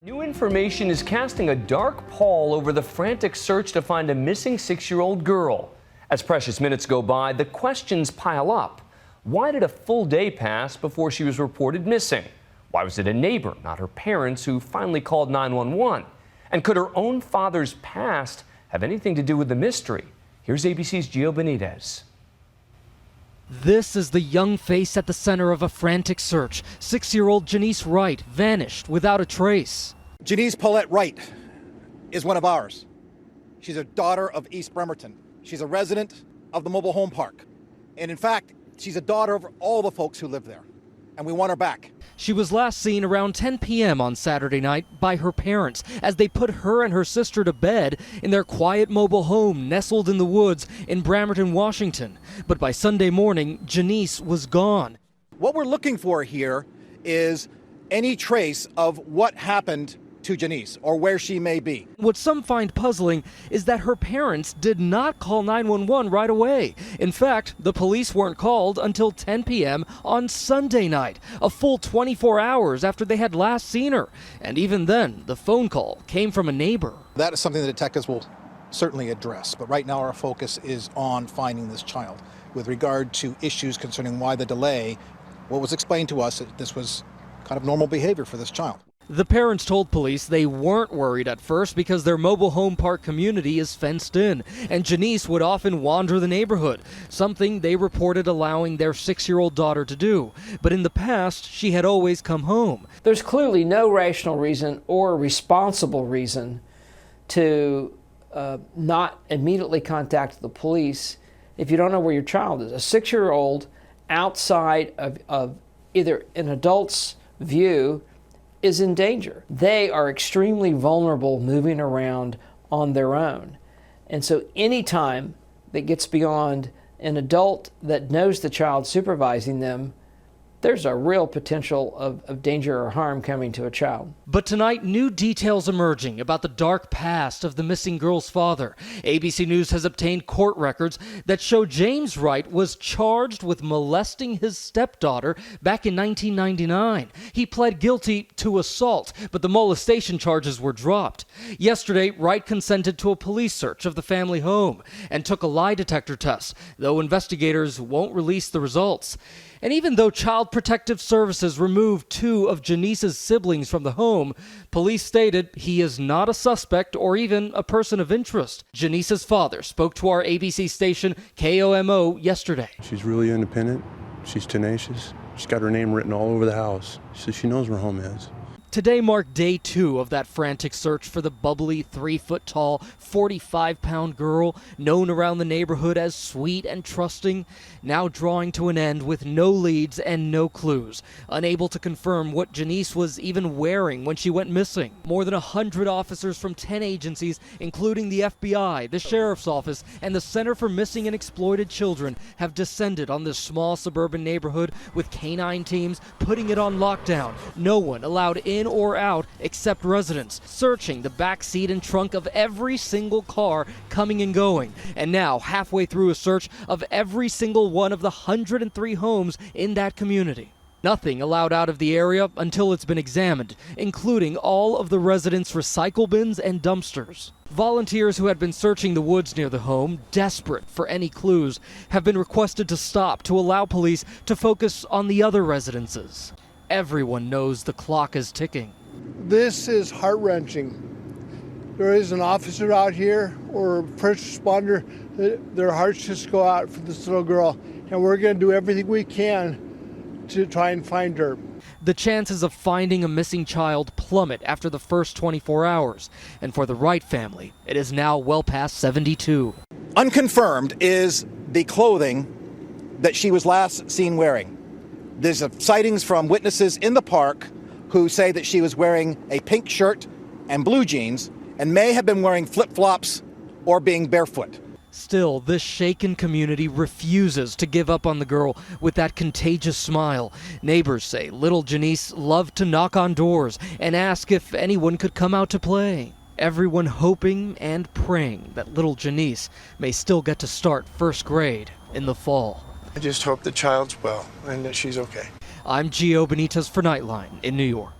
New information is casting a dark pall over the frantic search to find a missing 6-year-old girl. As precious minutes go by, the questions pile up. Why did a full day pass before she was reported missing? Why was it a neighbor, not her parents, who finally called 911? And could her own father's past have anything to do with the mystery? Here's ABC's Gio Benitez. This is the young face at the center of a frantic search. 6-year-old Janice Wright vanished without a trace. Janice Paulette Wright is one of ours. She's a daughter of East Bremerton. She's a resident of the mobile home park. And in fact, she's a daughter of all the folks who live there. And we want her back. She was last seen around 10 p.m. on Saturday night by her parents as they put her and her sister to bed in their quiet mobile home nestled in the woods in Bremerton, Washington. But by Sunday morning, Janice was gone. What we're looking for here is any trace of what happened to Janice or where she may be. What some find puzzling is that her parents did not call 911 right away. In fact, the police weren't called until 10 p.m. on Sunday night, a full 24 hours after they had last seen her. And even then, the phone call came from a neighbor. That is something the detectives will certainly address, but right now our focus is on finding this child. With regard to issues concerning why the delay, what was explained to us, this was kind of normal behavior for this child. The parents told police they weren't worried at first because their mobile home park community is fenced in, and Janice would often wander the neighborhood, something they reported allowing their 6-year-old daughter to do. But in the past, she had always come home. There's clearly no rational reason or responsible reason to not immediately contact the police if you don't know where your child is. A 6-year-old outside of either an adult's view is in danger. They are extremely vulnerable moving around on their own. And so any time that gets beyond an adult that knows the child supervising them, there's a real potential of danger or harm coming to a child. But tonight, new details emerging about the dark past of the missing girl's father. ABC News has obtained court records that show James Wright was charged with molesting his stepdaughter back in 1999. He pled guilty to assault, but the molestation charges were dropped. Yesterday, Wright consented to a police search of the family home and took a lie detector test, though investigators won't release the results. And even though Child Protective Services removed 2 of Janice's siblings from the home, police stated he is not a suspect or even a person of interest. Janice's father spoke to our ABC station KOMO yesterday. She's really independent. She's tenacious. She's got her name written all over the house, so she knows where home is. Today marked day 2 of that frantic search for the bubbly, 3-foot-tall, 45-pound girl known around the neighborhood as sweet and trusting, now drawing to an end with no leads and no clues, unable to confirm what Janice was even wearing when she went missing. More than 100 officers from 10 agencies, including the FBI, the Sheriff's Office, and the Center for Missing and Exploited Children, have descended on this small suburban neighborhood with canine teams putting it on lockdown. No one allowed in or out except residents, searching the back seat and trunk of every single car coming and going, and now halfway through a search of every single one of the 103 homes in that community. Nothing allowed out of the area until it's been examined, including all of the residents' recycle bins and dumpsters. Volunteers who had been searching the woods near the home, desperate for any clues, have been requested to stop to allow police to focus on the other residences. Everyone knows the clock is ticking. This is heart-wrenching. There is an officer out here or a first responder, their hearts just go out for this little girl, and we're going to do everything we can to try and find her. The chances of finding a missing child plummet after the first 24 hours, and for the Wright family, it is now well past 72. Unconfirmed is the clothing that she was last seen wearing. There's sightings from witnesses in the park who say that she was wearing a pink shirt and blue jeans and may have been wearing flip-flops or being barefoot. Still, this shaken community refuses to give up on the girl with that contagious smile. Neighbors say little Janice loved to knock on doors and ask if anyone could come out to play. Everyone hoping and praying that little Janice may still get to start first grade in the fall. I just hope the child's well and that she's okay. I'm Gio Benitez for Nightline in New York.